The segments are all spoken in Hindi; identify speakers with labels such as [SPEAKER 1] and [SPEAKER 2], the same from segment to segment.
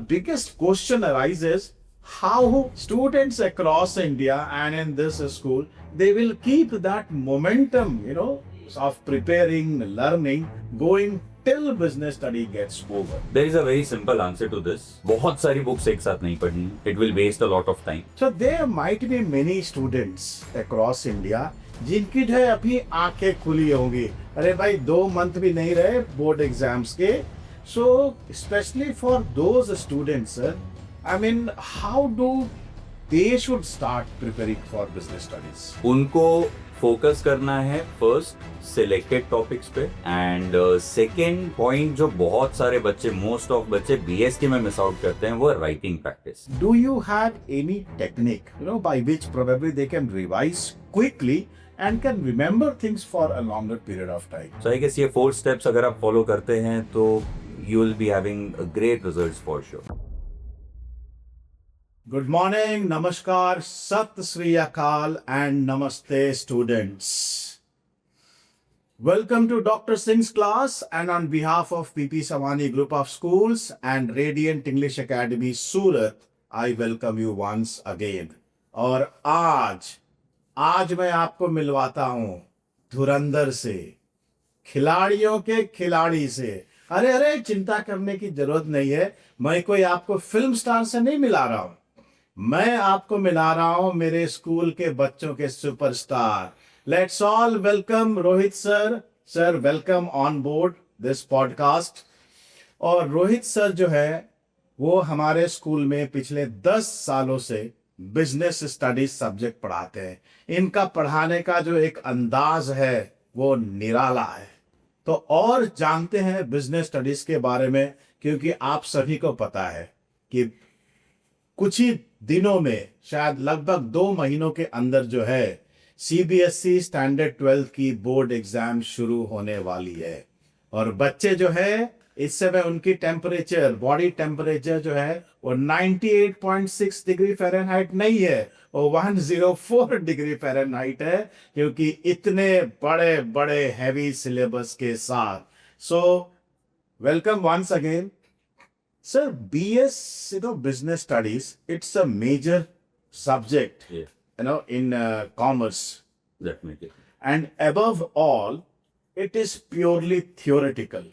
[SPEAKER 1] biggest question arises how students across India and in this school, they will keep that momentum, of preparing, learning, going till business study gets over.
[SPEAKER 2] There is a very simple answer to this. बहुत सारी books एक साथ नहीं पढ़नी. It will waste a lot of time.
[SPEAKER 1] So there might be many students across India जिनकी जो है अभी आंखें खुली होंगी. अरे भाई 2 मंथ भी नहीं रहे बोर्ड एग्जाम्स के. So especially for those students, I mean, how do they should start preparing for business studies?
[SPEAKER 2] उनको फोकस करना है फर्स्ट सिलेक्टेड टॉपिक्स पे एंड सेकेंड पॉइंट जो बहुत सारे बच्चे मोस्ट ऑफ बच्चे बीएसटी में मिस आउट करते हैं वो writing practice.
[SPEAKER 1] Do you have any technique, by which probably they can revise quickly and can remember things for a longer period of time?
[SPEAKER 2] So I guess ये 4 steps अगर आप फॉलो करते हैं तो you will be having a great results for sure.
[SPEAKER 1] Good morning, namaskar, sat sri akal and namaste students. Welcome to Dr. Singh's class and on behalf of PP Savani Group of Schools and Radiant English Academy Surat, I welcome you once again. और आज मैं आपको मिलवाता हूँ धुरंधर से, खिलाड़ियों के खिलाड़ी से. अरे चिंता करने की जरूरत नहीं है, मैं कोई आपको फिल्म स्टार से नहीं मिला रहा हूँ. मैं आपको मिला रहा हूं मेरे स्कूल के बच्चों के superstar. Let's all welcome Rohit sir. Sir welcome on board this podcast. और रोहित सर जो है वो हमारे स्कूल में पिछले 10 सालों से बिजनेस स्टडीज सब्जेक्ट पढ़ाते हैं. इनका पढ़ाने का जो एक अंदाज है वो निराला है. तो और जानते हैं बिजनेस स्टडीज के बारे में, क्योंकि आप सभी को पता है कि कुछ ही दिनों में, शायद लगभग 2 महीनों के अंदर जो है सीबीएसई स्टैंडर्ड 12 की बोर्ड एग्जाम शुरू होने वाली है. और बच्चे जो है इस समय उनकी टेम्परेचर, बॉडी टेम्परेचर जो है वो 98.6 डिग्री फ़ारेनहाइट नहीं है, वो 104 डिग्री फ़ारेनहाइट है, क्योंकि इतने बड़े बड़े हैवी सिलेबस के साथ. So welcome once again. Sir, BS, business studies, it's a major subject, in commerce.
[SPEAKER 2] Definitely.
[SPEAKER 1] And above all, it is purely theoretical.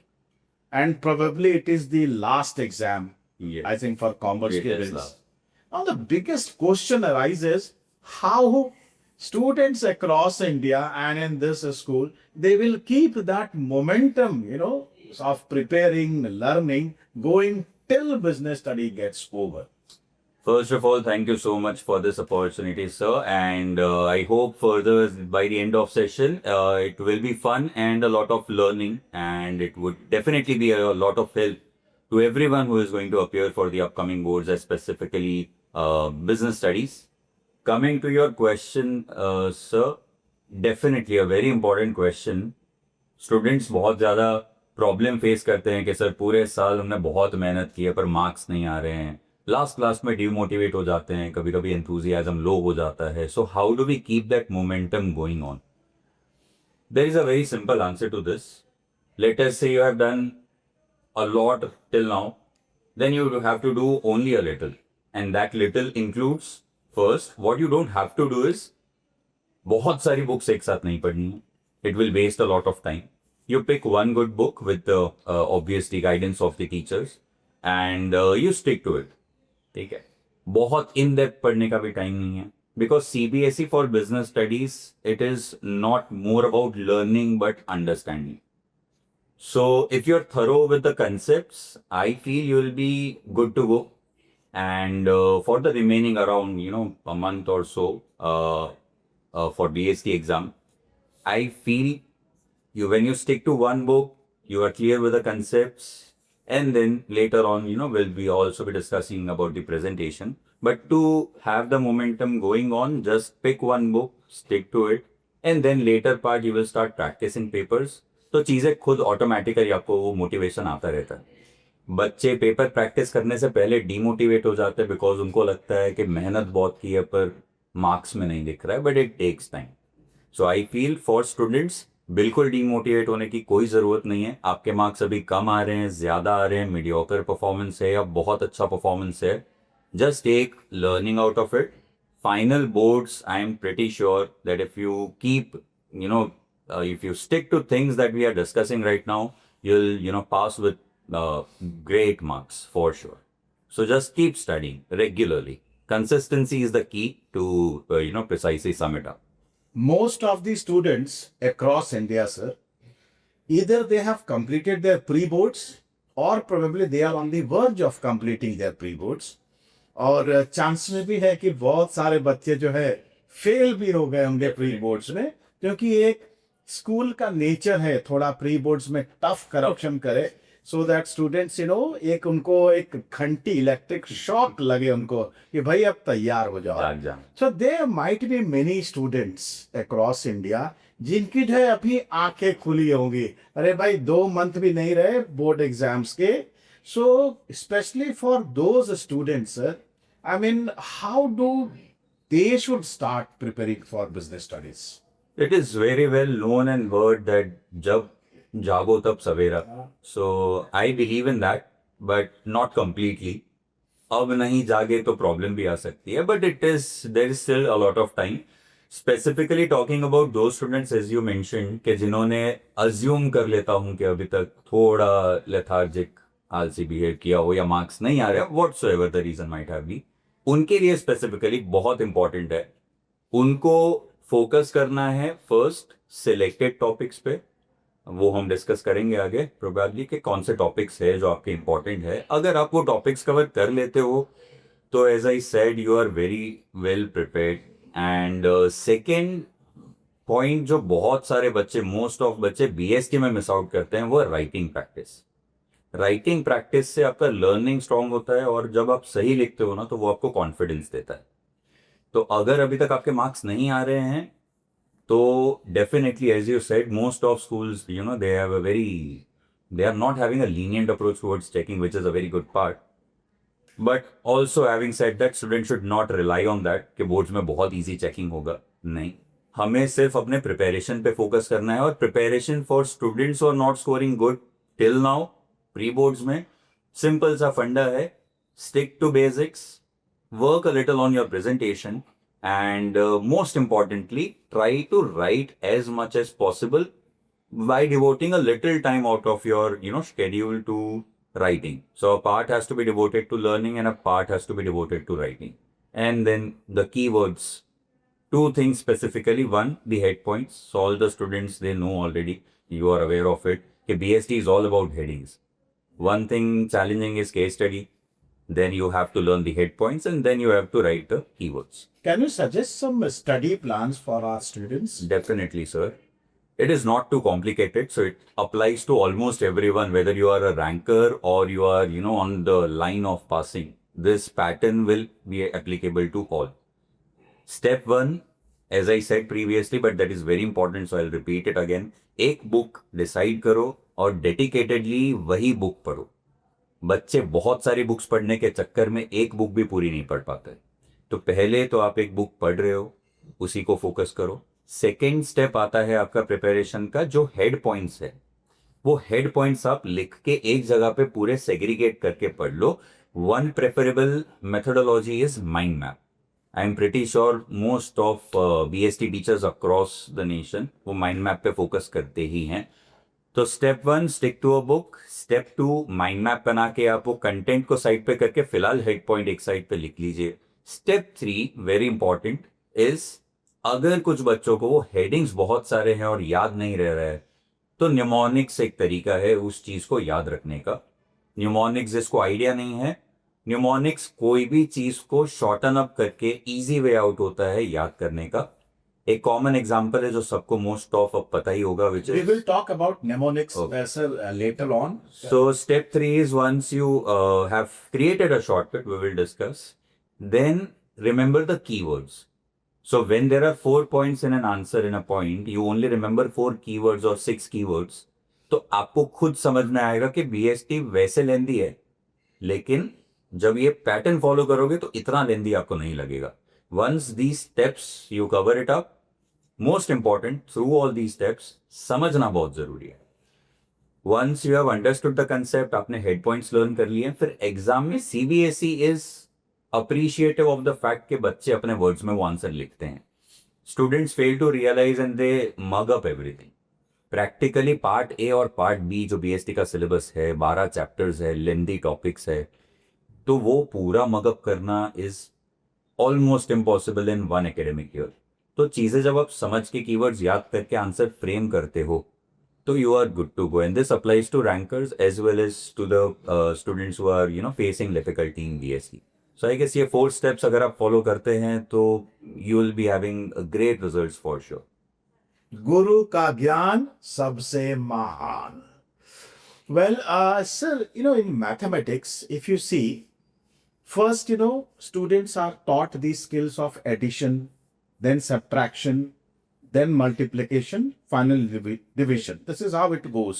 [SPEAKER 1] And probably it is the last exam,
[SPEAKER 2] Yes.
[SPEAKER 1] I think, for commerce.
[SPEAKER 2] It is
[SPEAKER 1] kids.
[SPEAKER 2] last.
[SPEAKER 1] Now, the biggest question arises how students across India and in this school, they will keep that momentum, of preparing, learning, going till business study gets over.
[SPEAKER 2] First of all, thank you so much for this opportunity, sir. And I hope further by the end of session, it will be fun and a lot of learning, and it would definitely be a lot of help to everyone who is going to appear for the upcoming boards, specifically business studies. Coming to your question, sir, definitely a very important question. Students बहुत ज़्यादा प्रॉब्लम फेस करते हैं कि सर पूरे साल हमने बहुत मेहनत की है पर मार्क्स नहीं आ रहे हैं. लास्ट क्लास में डिमोटिवेट हो जाते हैं, कभी कभी एंथुजियाज्म लो हो जाता है. So how do we keep that momentum going on? There is a very simple answer to this. Let us say you have done a lot till now, then you have to do only a little, and that little includes first what you don't have to do is बहुत सारी बुक्स एक साथ नहीं पढ़नी है. It will waste a lot of time. You pick one good book with the obviously guidance of the teachers and you stick to it. ठीक है. बहुत in depth पढ़ने का भी टाइम नहीं है, because CBSE for business studies, it is not more about learning but understanding. So if you're thorough with the concepts, I feel you'll be good to go. And for the remaining around a month or so for BST exam, I feel when you stick to one book, you are clear with the concepts, and then later on, we'll be also be discussing about the presentation. But to have the momentum going on, just pick one book, stick to it, and then later part you will start practicing papers. तो चीजें खुद ऑटोमेटिकली आपको वो मोटिवेशन आता रहता है. बच्चे पेपर प्रैक्टिस करने से पहले डीमोटिवेट हो जाते हैं बिकॉज उनको लगता है कि मेहनत बहुत की है पर मार्क्स में नहीं दिख रहा है, but it takes time. So I feel for students, बिल्कुल डीमोटिवेट होने की कोई ज़रूरत नहीं है. आपके मार्क्स अभी कम आ रहे हैं, ज़्यादा आ रहे हैं, मीडियोकर परफॉर्मेंस है या बहुत अच्छा परफॉर्मेंस है, just take learning out of it. Final boards, I am pretty sure that if you keep, if you stick to things that we are discussing right now, you'll, pass with great marks for sure. So just keep studying regularly. Consistency is the key to, precisely sum it up.
[SPEAKER 1] Most of the students across India, sir, either they have completed their pre-boards or probably they are on the verge of completing their pre-boards. और चांस में भी है कि बहुत सारे बच्चे जो है फेल भी हो गए होंगे प्री बोर्ड्स में, क्योंकि एक स्कूल का नेचर है थोड़ा प्री बोर्ड्स में टफ करप्शन करे, सो दैट स्टूडेंट्स एक उनको एक घंटी इलेक्ट्रिक शॉक लगे उनको कि भाई अब तैयार हो जाओ.
[SPEAKER 2] जाग जाओ.
[SPEAKER 1] So there might be many students across India जिनकी जो है अभी आंखें खुली होंगी, अरे भाई 2 मंथ भी नहीं रहे बोर्ड एग्जाम्स के. So, especially for those students, sir, I mean, how do they should start preparing for business studies?
[SPEAKER 2] It is very well known and heard that जब जागो तब सवेरा. So I believe in that, but not completely. अब नहीं जागे तो प्रॉब्लम भी आ सकती है, but there is still a lot of time. Specifically talking about those students as you mentioned कि जिन्होंने assume कर लेता हूँ कि अभी तक थोड़ा lethargic आलसी बिहेव किया हो या मार्क्स नहीं आ रहे, whatsoever the reason might have been, उनके लिए स्पेसिफिकली बहुत इंपॉर्टेंट है. उनको फोकस करना है फर्स्ट सिलेक्टेड टॉपिक्स पे. वो हम डिस्कस करेंगे आगे प्रोबेबली कि कौन से टॉपिक्स है जो आपके इंपॉर्टेंट है. अगर आप वो टॉपिक्स कवर कर लेते हो तो as I said you are very well prepared. And second point जो बहुत सारे बच्चे, मोस्ट ऑफ बच्चे बीएसटी में मिस आउट करते हैं, वो राइटिंग प्रैक्टिस. राइटिंग प्रैक्टिस से आपका लर्निंग स्ट्रांग होता है और जब आप सही लिखते हो ना तो वो आपको कॉन्फिडेंस देता है. तो अगर अभी तक आपके मार्क्स नहीं आ रहे हैं तो definitely as you said most of schools they are not having a lenient approach towards checking, which is a very good part. But also having said that student should not rely on that कि बोर्ड्स में बहुत ईजी चेकिंग होगा. नहीं, हमें सिर्फ अपने प्रिपरेशन पे फोकस करना है. और प्रिपरेशन फॉर स्टूडेंट्स और not scoring good till now pre boards में सिंपल सा फंडा है, stick to basics, work a little on your presentation, and most importantly try to write as much as possible by devoting a little time out of your schedule to writing. So a part has to be devoted to learning and a part has to be devoted to writing. And then the keywords, 2 things specifically. One, the head points. So all the students, they know already, you are aware of it, कि BST is all about headings. One thing challenging is case study. Then you have to learn the head points and then you have to write the keywords.
[SPEAKER 1] Can you suggest some study plans for our students?
[SPEAKER 2] Definitely, sir. It is not too complicated, so it applies to almost everyone, whether you are a ranker or you are, on the line of passing. This pattern will be applicable to all. Step 1, as I said previously, but that is very important, so I'll repeat it again. एक book decide करो और dedicatedly वही book पढ़ो. बच्चे बहुत सारी बुक्स पढ़ने के चक्कर में एक बुक भी पूरी नहीं पढ़ पाते. तो पहले तो आप एक बुक पढ़ रहे हो, उसी को फोकस करो. सेकेंड स्टेप आता है आपका प्रिपरेशन का, जो हेड पॉइंट्स है, वो हेड पॉइंट्स आप लिख के एक जगह पे पूरे सेग्रीगेट करके पढ़ लो. One preferable methodology is mind map. I am pretty sure most of BST teachers across the nation वो माइंड मैप पे फोकस करते ही हैं. तो step 1, stick to a book. Step 2, mind map बना के आप वो कंटेंट को साइड पे करके फिलहाल हेड पॉइंट एक साइड पे लिख लीजिए. स्टेप 3, वेरी इंपॉर्टेंट, इज अगर कुछ बच्चों को वो हेडिंग्स बहुत सारे हैं और याद नहीं रह रहा है, तो न्यूमोनिक्स एक तरीका है उस चीज को याद रखने का. न्यूमोनिक्स जिसको आइडिया नहीं है, न्यूमोनिक्स कोई भी चीज को शॉर्टन अप करके इजी वे आउट होता है याद करने का. एक कॉमन एग्जांपल है जो सबको मोस्ट ऑफ अब पता ही होगा, which
[SPEAKER 1] We
[SPEAKER 2] is
[SPEAKER 1] will talk about mnemonics sir, later on.
[SPEAKER 2] so step 3 is once you have created a shortcut, we will discuss, then remember the keywords. So when there are 4 points in an answer in a point, you only remember 4 keywords or 6 keywords. तो आपको खुद समझ में आएगा कि BST वैसे लेंदी है, लेकिन जब ये पैटर्न फॉलो करोगे तो इतना लेंदी आपको नहीं लगेगा. Once these steps you cover it up, most important through all the steps समझना बहुत जरूरी है. Once you have understood the concept, आपने हेड पॉइंट्स लर्न कर लिए, फिर एग्जाम में CBSE is appreciative of the fact कि बच्चे अपने वर्ड्स में वो आंसर लिखते हैं. Students fail to realize and they mug up everything. Practically part A और पार्ट बी जो बीएसटी का सिलेबस है, 12 चैप्टर्स है, लेंदी टॉपिक्स है, तो वो पूरा मगअप करना is almost impossible in one academic year. तो चीजें जब आप समझ के कीवर्ड्स याद करके आंसर फ्रेम करते हो तो you are good to go, and this applies to rankers as well as to the students who are facing difficulty in BSc. So I guess ये 4 steps अगर आप follow करते हैं तो you will be having great results for sure.
[SPEAKER 1] गुरु का ज्ञान सबसे महान. Well, sir, in mathematics, if you see, first, students are taught the skills of addition, then subtraction, then multiplication, final division. This is how it goes.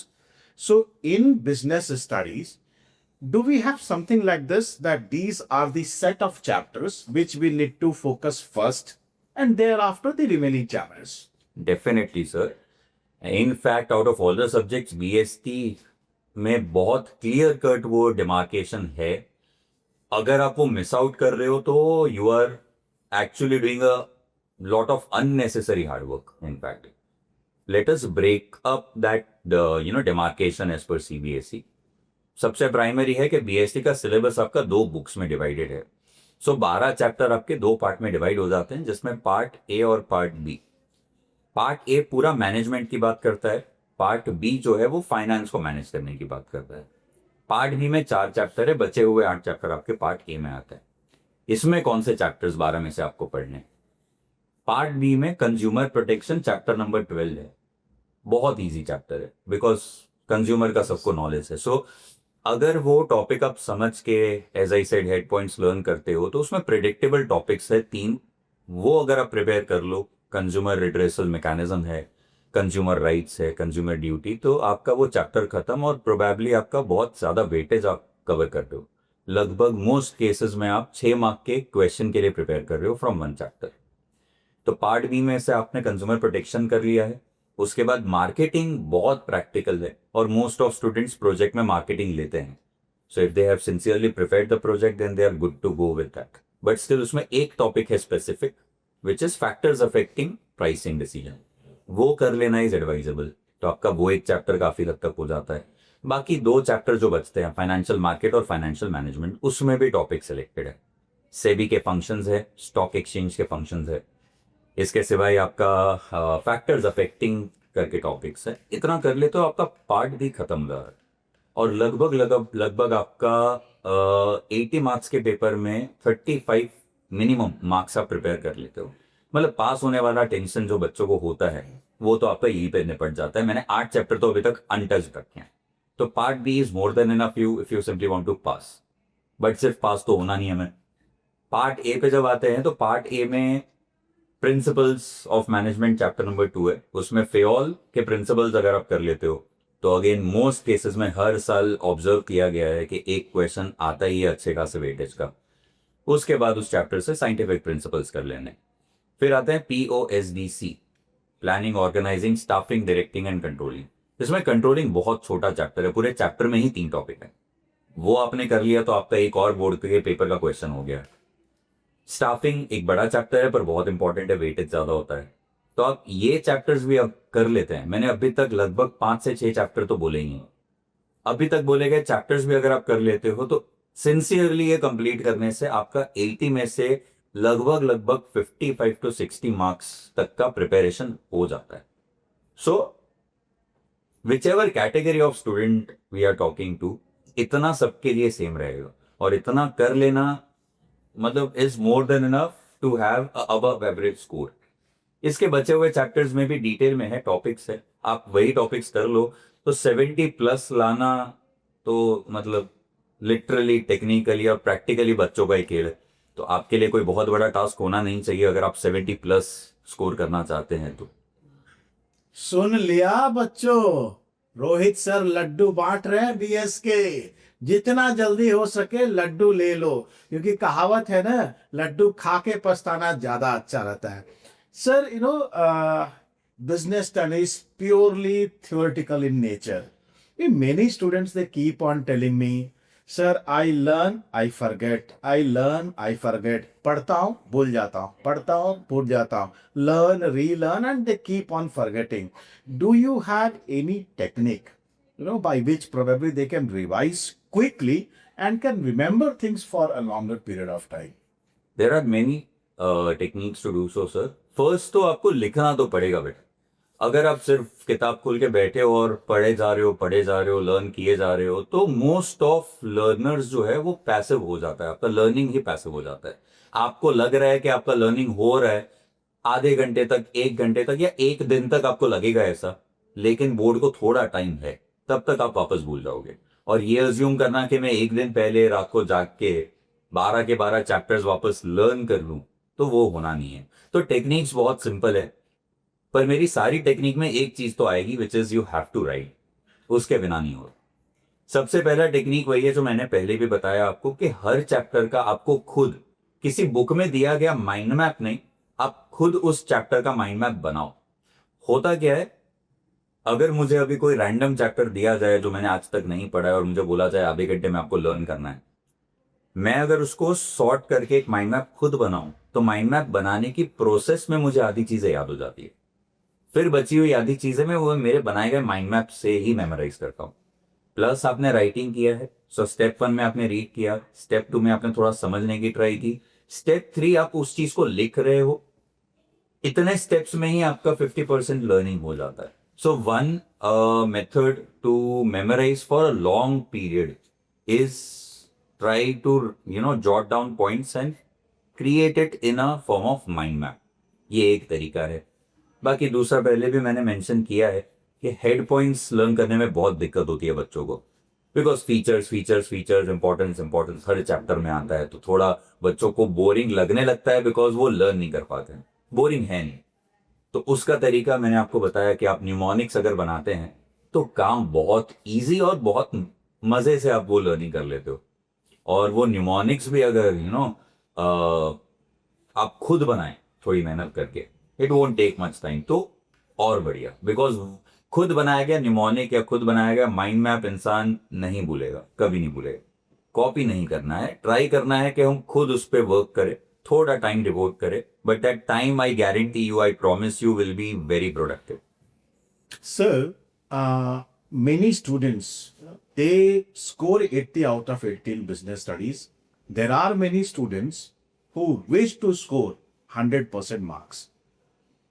[SPEAKER 1] So in business studies, do we have something like this, that these are the set of chapters which we need to focus first and thereafter the remaining chapters?
[SPEAKER 2] Definitely, sir. In fact, out of all the subjects, BST में बहुत क्लियर कट वो डिमार्केशन है. अगर आप वो मिस आउट कर रहे हो तो you are actually doing a lot of unnecessary hard work. In fact, let us break up that demarcation as per CBSE. सबसे प्राइमरी है कि बीएसटी का सिलेबस आपका 2 बुक्स में डिवाइडेड है. सो 12 चैप्टर आपके 2 पार्ट में डिवाइड हो जाते हैं, जिसमें पार्ट ए और पार्ट बी. पार्ट ए पूरा मैनेजमेंट की बात करता है, पार्ट बी जो है वो फाइनेंस को मैनेज करने की बात करता है. पार्ट बी में 4 चैप्टर है, बचे हुए 8 चैप्टर आपके पार्ट ए में आता है. इसमें कौन से चैप्टर्स 12 में से आपको पढ़ने? पार्ट बी में कंज्यूमर प्रोटेक्शन चैप्टर नंबर 12 है. बहुत इजी चैप्टर है बिकॉज कंज्यूमर का सबको नॉलेज है. सो अगर वो टॉपिक आप समझ के as I said head points learn करते हो तो उसमें प्रिडिक्टेबल टॉपिक्स है 3. वो अगर आप प्रिपेयर कर लो, कंज्यूमर रिड्रेसल मैकेनिज्म है, कंज्यूमर राइट्स है, कंज्यूमर ड्यूटी, तो आपका वो चैप्टर खत्म और प्रोबेबली आपका बहुत ज्यादा वेटेज आप कवर करते हो. लगभग मोस्ट केसेस में आप 6 मार्क के क्वेश्चन के लिए प्रिपेयर कर रहे हो फ्रॉम 1 चैप्टर. तो पार्ट बी में से आपने कंज्यूमर प्रोटेक्शन कर लिया है. उसके बाद मार्केटिंग बहुत प्रैक्टिकल है और मोस्ट ऑफ स्टूडेंट्स प्रोजेक्ट में मार्केटिंग लेते हैं. So if they have sincerely prepared the project then they are good to go with that. But still उसमें एक टॉपिक है specific which is factors affecting pricing decision. वो कर लेना इज एडवाइजेबल. तो आपका वो एक चैप्टर काफी हद तक हो जाता है. बाकी 2 चैप्टर जो बचते हैं, फाइनेंशियल मार्केट और फाइनेंशियल मैनेजमेंट, उसमें भी टॉपिक सिलेक्टेड है. सेबी के फंक्शंस है, स्टॉक एक्सचेंज के फंक्शंस है. इसके सिवाय आपका फैक्टर्स अफेक्टिंग करके टॉपिक्स है. इतना कर ले तो आपका पार्ट भी खत्म हो रहा है. और लगभग आपका 80 मार्क्स के पेपर में 35 मिनिमम मार्क्स आप प्रिपेयर कर लेते हो. मतलब पास होने वाला टेंशन जो बच्चों को होता है वो तो आपका यहीं पे निपट जाता है. मैंने 8 चैप्टर तो अभी तक अनटच्ड रखे हैं. तो part B is more than enough if you simply want to pass. But सिर्फ पास तो होना नहीं है. हमें पार्ट ए पे जब आते हैं तो पार्ट ए में principles of management chapter number 2 है. उसमें फेओल के प्रिंसिपल्स अगर आप कर लेते हो तो अगेन मोस्ट केसेस में हर साल ऑब्जर्व किया गया है कि एक क्वेश्चन आता ही है अच्छे खासे वेटेज का. उसके बाद उस चैप्टर से साइंटिफिक प्रिंसिपल्स कर लेने. फिर आते हैं POSDC, planning, organizing, staffing, directing and controlling. इसमें कंट्रोलिंग बहुत छोटा चैप्टर है. पूरे चैप्टर में ही 3 टॉपिक है. वो आपने कर लिया तो आपका एक और बोर्ड के पेपर का क्वेश्चन हो गया. स्टाफिंग एक बड़ा चैप्टर है पर बहुत इंपॉर्टेंट है, वेटेज ज्यादा होता है. तो आप ये चैप्टर्स भी अब कर लेते हैं. मैंने अभी तक लगभग 5 से 6 चैप्टर तो बोले ही हैं. अभी तक बोले गए चैप्टर्स भी अगर आप कर लेते हो तो सिंसियरली ये कंप्लीट करने से आपका 80 में से लगभग 55 to 60 मार्क्स तक का प्रिपरेशन हो जाता है. So whichever category of student we are talking to, इतना सबके लिए सेम रहेगा. और इतना कर लेना मतलब is more than enough to have above average score. इसके बचे हुए चैप्टर्स में भी डिटेल में है, टॉपिक्स है. आप वही टॉपिक्स कर लो तो 70 प्लस लाना तो मतलब लिटरली, टेक्निकली और प्रैक्टिकली बच्चों का ही खेल है. तो आपके लिए कोई बहुत बड़ा टास्क होना नहीं चाहिए अगर आप 70 प्लस स्कोर करना चाहते हैं तो.
[SPEAKER 1] सुन लिया बच्चों, रोहित सर लड्डू बांट रहे हैं बीएस के. जितना जल्दी हो सके लड्डू ले लो, क्योंकि कहावत है ना, लड्डू खा के पछताना ज्यादा अच्छा रहता है. Sir, business studies purely theoretical in nature. Many students they keep on telling me, sir, I learn, I forget, I learn, I forget. पढ़ता हूँ भूल जाता हूँ, पढ़ता हूँ भूल जाता हूँ, learn, relearn, and they keep on forgetting. Do you have any technique, by which probably they can revise quickly and can remember things for a longer period of time?
[SPEAKER 2] There are many techniques to do so sir. First तो आपको लिखना तो पड़ेगा बेटा. अगर आप सिर्फ किताब खोल के बैठे हो और पढ़े जा रहे हो, लर्न किए जा रहे हो, तो मोस्ट ऑफ लर्नर्स जो है वो पैसिव हो जाता है. आपका लर्निंग ही पैसिव हो जाता है. आपको लग रहा है कि आपका लर्निंग हो रहा है, आधे घंटे तक, 1 घंटे तक या 1 दिन तक आपको लगेगा ऐसा, लेकिन बोर्ड को थोड़ा टाइम है, तब तक आप वापस भूल जाओगे. और ये अज्यूम करना कि मैं 1 दिन पहले रात को जाग के 12 के 12 चैप्टर्स वापस लर्न कर लूं, तो वो होना नहीं है. तो टेक्निक्स बहुत सिंपल है, पर मेरी सारी टेक्निक में एक चीज तो आएगी, which is you have to write. उसके बिना नहीं होगा. सबसे पहला टेक्निक वही है जो मैंने पहले भी बताया आपको, कि हर चैप्टर का आपको खुद, किसी बुक में दिया गया माइंड मैप नहीं, आप खुद उस चैप्टर का माइंड मैप बनाओ. होता क्या है, अगर मुझे अभी कोई रैंडम चैप्टर दिया जाए जो मैंने आज तक नहीं पढ़ा है और मुझे बोला जाए आधे घंटे में आपको लर्न करना है, मैं अगर उसको सॉर्ट करके एक माइंड मैप खुद बनाऊं, तो माइंड मैप बनाने की प्रोसेस में मुझे आधी चीजें याद हो जाती है. फिर बची हुई आधी चीजें मैं वो मेरे बनाए गए माइंड मैप से ही मेमोराइज करता हूं. प्लस आपने राइटिंग किया है, सो स्टेप 1 में आपने रीड किया, स्टेप 2 में आपने थोड़ा समझने की ट्राई की, स्टेप 3 आप उस चीज को लिख रहे हो. इतने स्टेप्स में ही आपका 50% लर्निंग हो जाता है. So one method to memorize for a long period is try to jot down points and create it in a form of mind map. ये एक तरीका है. बाकी दूसरा पहले भी मैंने मेंशन किया है कि हेड पॉइंट्स लर्न करने में बहुत दिक्कत होती है बच्चों को, because features importance her chapter में आता है, तो थोड़ा बच्चों को बोरिंग लगने लगता है, बिकॉज वो लर्न नहीं कर पाते हैं. बोरिंग है नहीं. तो उसका तरीका मैंने आपको बताया कि आप न्यूमोनिक्स अगर बनाते हैं तो काम बहुत ईजी और बहुत मजे से आप वो लर्निंग कर लेते हो. और वो न्यूमोनिक्स भी अगर आप खुद बनाएं थोड़ी मेहनत करके, it won't take much time, तो और बढ़िया. बिकॉज खुद बनाया गया न्यूमोनिक या खुद बनाया गया माइंड मैप इंसान नहीं भूलेगा, कभी नहीं भूलेगा. कॉपी नहीं करना है, ट्राई करना है कि हम खुद उस पर वर्क करें, थोड़ा टाइम डिवोट करें, but that time I guarantee you, I promise you, will be very productive.
[SPEAKER 1] Sir, many students they score 80 out of 80 in business studies. There are many students who wish to score 100% marks.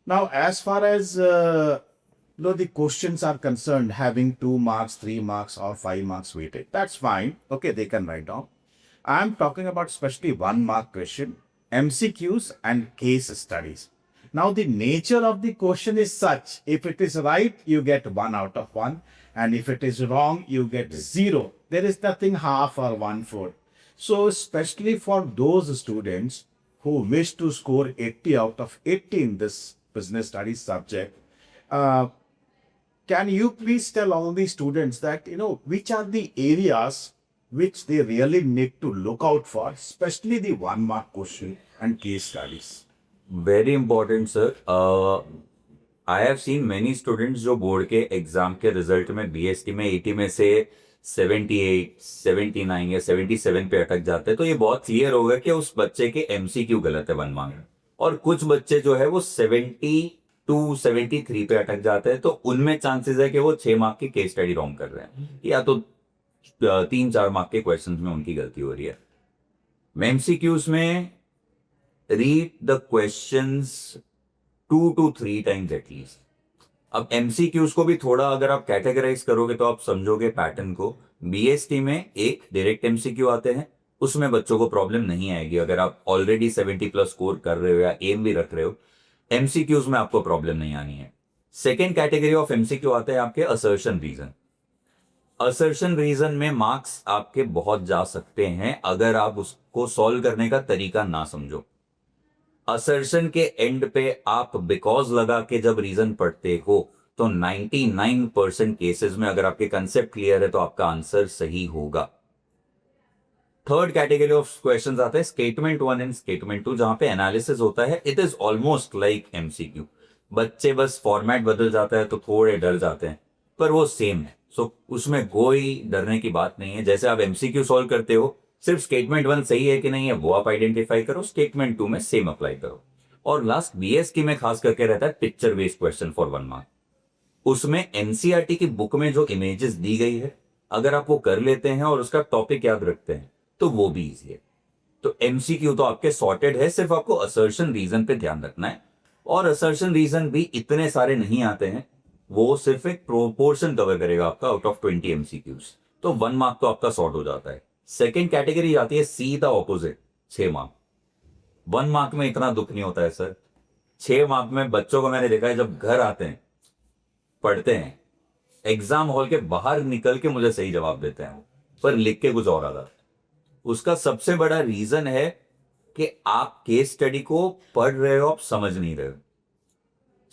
[SPEAKER 1] Now, as far as the questions are concerned, having 2 marks, 3 marks, or 5 marks weighted, that's fine. Okay, they can write down. I'm talking about especially 1 mark question, MCQs, and case studies. Now, the nature of the question is such: if it is right, you get 1 out of 1, and if it is wrong, you get 0. There is nothing half or 1/4. So, especially for those students who wish to score 80 out of 80 in this business studies subject, can you please tell all the students that, which are the areas which they really need to look out for, especially the 1 mark question and case studies?
[SPEAKER 2] Very important sir. I have seen many students जो बोर्ड के एग्जाम के रिजल्ट में बीएसटी में 80 में से 78, 79 या 77 पे अटक जाते हैं. तो ये बहुत क्लियर होगा कि उस बच्चे के एमसीक्यू गलत है 1 मार्क. और कुछ बच्चे जो है वो 72, 73 पे अटक जाते हैं, तो उनमें चांसेस है कि वो 6 मार्क की केस स्टडी रॉन्ग कर रहे हैं, या तो 3-4 मार्क के क्वेश्चंस में उनकी गलती हो रही है. एमसीक्यूज में read the questions 2 to 3 times at least. अब MCQs को भी थोड़ा अगर आप कैटेगराइज करोगे तो आप समझोगे पैटर्न को. BST में एक डायरेक्ट MCQ आते हैं, उसमें बच्चों को प्रॉब्लम नहीं आएगी अगर आप ऑलरेडी 70+ स्कोर कर रहे हो या एम भी रख रहे हो. MCQs में आपको प्रॉब्लम नहीं आनी है. सेकेंड कैटेगरी ऑफ MCQ आते हैं आपके असर्शन रीजन. असर्शन रीजन में मार्क्स आपके बहुत जा सकते हैं अगर आप उसको सॉल्व करने का तरीका ना समझो. असर्शन के एंड पे आप बिकॉज लगा के जब रीजन पढ़ते हो तो 99% केसेस में अगर आपके कंसेप्ट क्लियर है तो आपका आंसर सही होगा. थर्ड कैटेगरी ऑफ क्वेश्चंस आते हैं स्टेटमेंट 1 एंड स्टेटमेंट 2, जहां पे एनालिसिस होता है. It is almost like MCQ. बच्चे बस फॉर्मेट बदल जाता है तो थोड़े डर जाते हैं, पर वो सेम है. सो उसमें कोई डरने की बात नहीं है. जैसे आप एमसीक्यू सॉल्व करते हो, सिर्फ स्टेटमेंट 1 सही है कि नहीं है वो आप आइडेंटिफाई करो, स्टेटमेंट 2 में सेम अप्लाई करो. और लास्ट बीएसटी में खास करके रहता है picture based question for 1 mark. उसमें एनसीईआरटी की बुक में जो इमेजेस दी गई है, अगर आप वो कर लेते हैं और उसका टॉपिक याद रखते हैं तो वो भी इजी है. तो एमसीक्यू तो आपके सॉर्टेड है, सिर्फ आपको असर्शन रीजन पे ध्यान रखना है. और असर्शन रीजन भी इतने सारे नहीं आते हैं, वो सिर्फ एक प्रोपोर्शन कवर करेगा आपका आउट ऑफ 20 एमसीक्यूज. तो 1 मार्क तो आपका सॉर्ट हो जाता है. सेकेंड कैटेगरी आती है सीधा ऑपोजिट, 6 मार्क. 1 मार्क में इतना दुख नहीं होता है सर. 6 मार्क में बच्चों को मैंने देखा है, जब घर आते हैं, पढ़ते हैं, एग्जाम हॉल के बाहर निकल के मुझे सही जवाब देते हैं, पर लिख के कुछ और आता है. उसका सबसे बड़ा रीजन है कि आप केस स्टडी को पढ़ रहे हो, आप समझ नहीं रहे हो.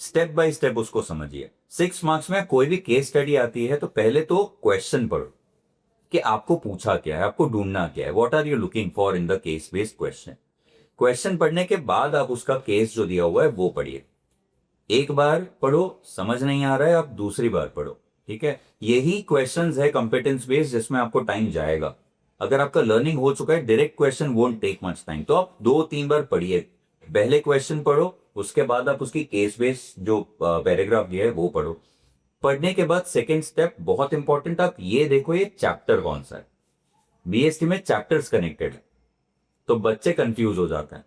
[SPEAKER 2] स्टेप बाय स्टेप उसको समझिए. 6 मार्क्स में कोई भी केस स्टडी आती है तो पहले तो क्वेश्चन पढ़ो कि आपको पूछा क्या है, आपको ढूंढना क्या है, what are you looking for in the case based question. Question पढ़ने के बाद आप उसका केस जो दिया हुआ है वो पढ़िए. एक बार पढ़ो, समझ नहीं आ रहा है, आप दूसरी बार पढ़ो. ठीक है, यही क्वेश्चंस है कॉम्पिटेंस बेस्ड जिसमें आपको टाइम जाएगा. अगर आपका लर्निंग हो चुका है, direct question won't take much time, तो आप 2-3 बार पढ़िए. पहले क्वेश्चन पढ़ो, उसके बाद आप उसकी केस बेस्ड जो पैराग्राफ दिया है वो पढ़ो. पढ़ने के बाद सेकेंड स्टेप बहुत इंपॉर्टेंट, आप ये देखो ये चैप्टर कौन सा है. बीएसटी में चैप्टर्स कनेक्टेड है तो बच्चे कंफ्यूज हो जाते हैं.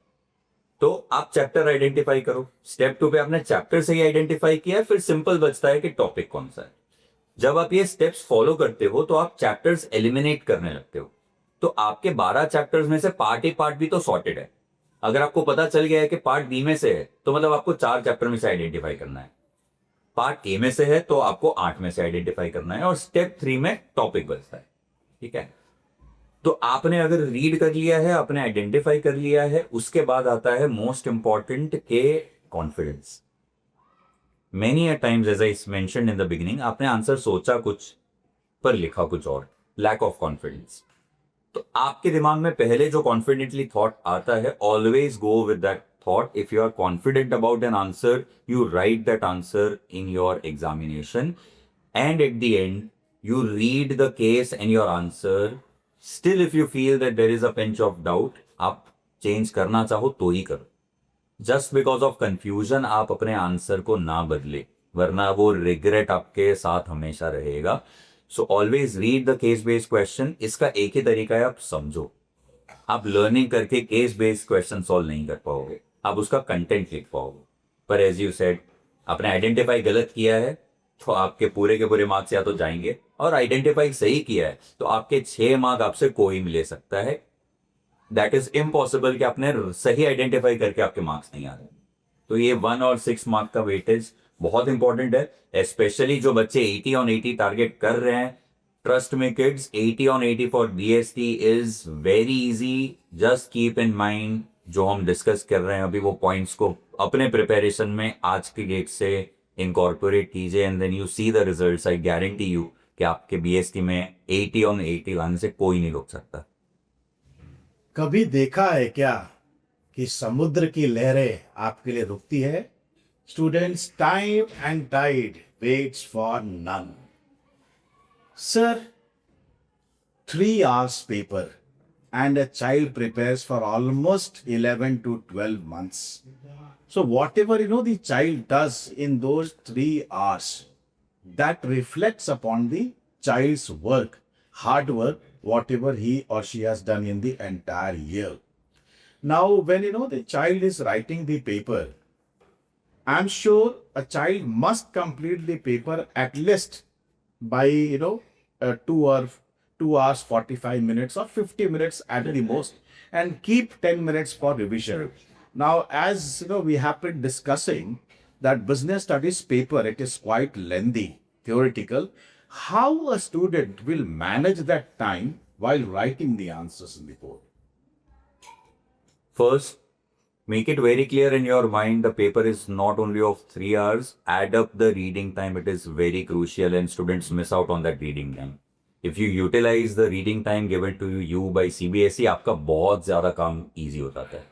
[SPEAKER 2] तो आप चैप्टर आइडेंटिफाई करो. स्टेप 2 पे आपने चैप्टर से ही आइडेंटिफाई किया, फिर सिंपल बचता है कि टॉपिक कौन सा है. जब आप ये स्टेप्स फॉलो करते हो तो आप चैप्टर्स एलिमिनेट करने लगते हो. तो आपके 12 चैप्टर्स में से पार्ट ए पार्ट बी तो सॉर्टेड है. अगर आपको पता चल गया है कि पार्ट बी में से है तो मतलब आपको 4 चैप्टर में से आइडेंटिफाई करना है. पार्ट ए में से है तो आपको 8 में से आइडेंटिफाई करना है. और स्टेप 3 में टॉपिक बचता है. ठीक है, तो आपने अगर रीड कर लिया है, आपने आइडेंटिफाई कर लिया है, उसके बाद आता है मोस्ट इंपॉर्टेंट के confidence. Many a times as I mentioned in the beginning, आपने आंसर सोचा कुछ पर लिखा कुछ और, लैक ऑफ कॉन्फिडेंस. तो आपके दिमाग में पहले जो कॉन्फिडेंटली थॉट आता है, always go with that thought. If you are confident about an answer, you write that answer in your examination, and at the end you read the case and your answer. Still if you feel that there is a pinch of doubt, आप चेंज करना चाहो तो ही करो. जस्ट बिकॉज ऑफ कंफ्यूजन आप अपने आंसर को ना बदले, वरना वो रिग्रेट आपके साथ हमेशा रहेगा. So always read the case based question. इसका एक ही तरीका है, आप समझो. आप लर्निंग करके केस बेस्ड क्वेश्चन सॉल्व नहीं कर पाओगे, आप उसका कंटेंट लिख पाओगे. पर एज यू सेड, आपने आइडेंटिफाई गलत किया है तो आपके पूरे के पूरे मार्क्स या तो जाएंगे, और आइडेंटिफाई सही किया है तो आपके 6 मार्क आपसे कोई भी ले सकता है. दैट इज इम्पॉसिबल कि आपने सही आइडेंटिफाई करके आपके मार्क्स नहीं आ रहे. तो ये 1 और 6 मार्क का वेटेज बहुत इंपॉर्टेंट है, स्पेशली जो बच्चे 80 ऑन 80 टारगेट कर रहे हैं. ट्रस्ट में kids, 80 on 80 for BST is very easy. Just keep in mind जो हम डिस्कस कर रहे हैं अभी, वो पॉइंट्स को अपने प्रिपरेशन में आज की डेट से इनकॉर्पोरेट कीजिए, and then you see the results. I guarantee you कि आपके बीएसटी में 80 ऑन 80 लाने से कोई नहीं रोक सकता.
[SPEAKER 1] कभी देखा है क्या कि समुद्र की लहरें आपके लिए रुकती है? Students, time and tide waits for none. Sir, 3 hours paper and a child prepares for almost 11 to 12 months. So whatever the child does in those 3 hours, that reflects upon the child's work, hard work, whatever he or she has done in the entire year. Now when the child is writing the paper, I'm sure a child must complete the paper at least by 2 hours 45 minutes or 50 minutes at the most, and keep 10 minutes for revision. Now as we have been discussing that business studies paper, it is quite lengthy, theoretical. How a student will manage that time while writing the answers in the board?
[SPEAKER 2] First, make it very clear in your mind the paper is not only of 3 hours. Add up the reading time. It is very crucial and students miss out on that reading time. If you utilize the reading time given to you by CBSE, आपका बहुत ज्यादा काम इजी हो जाता है।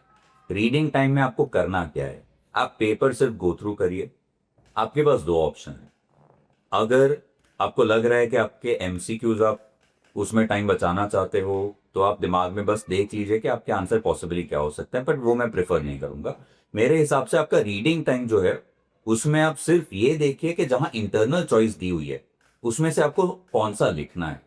[SPEAKER 2] रीडिंग टाइम में आपको करना क्या है, आप पेपर सिर्फ गो थ्रू करिए। आपके पास दो ऑप्शन है। अगर आपको लग रहा है कि आपके एमसीक्यूज आप उसमें टाइम बचाना चाहते हो, तो आप दिमाग में बस देख लीजिए कि आपके आंसर पॉसिबली क्या हो सकता है, बट वो मैं प्रेफर नहीं करूंगा। मेरे हिसाब से आपका रीडिंग टाइम जो है उसमें आप सिर्फ ये देखिए कि जहां इंटरनल चॉइस दी हुई है उसमें से आपको कौन सा लिखना है।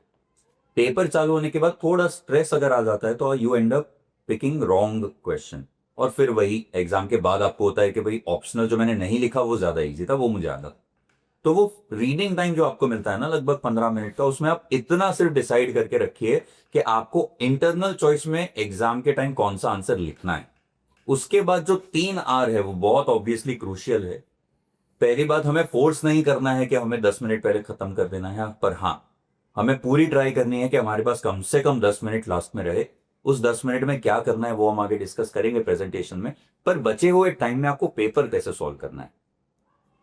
[SPEAKER 2] पेपर चालू होने के बाद थोड़ा स्ट्रेस अगर आ जाता है तो you and up picking wrong question, और फिर वही एग्जाम के बाद आपको होता है कि भाई ऑप्शनल जो मैंने नहीं लिखा वो ज्यादा इजी था, वो मुझे आया। तो वो रीडिंग टाइम जो आपको मिलता है ना लगभग 15 मिनट का, उसमें आप इतना सिर्फ डिसाइड करके रखिए कि आपको इंटरनल चॉइस में एग्जाम के टाइम कौन सा आंसर लिखना है। उसके बाद जो 3 आर है वो बहुत ऑब्वियसली क्रूशियल है। पहली बात, हमें फोर्स नहीं करना है कि हमें 10 मिनट पहले खत्म कर देना है, पर हाँ हमें पूरी ट्राई करनी है कि हमारे पास कम से कम 10 मिनट लास्ट में रहे। उस 10 मिनट में क्या करना है वो हम आगे डिस्कस करेंगे प्रेजेंटेशन में, पर बचे हुए टाइम में आपको पेपर कैसे सॉल्व करना है।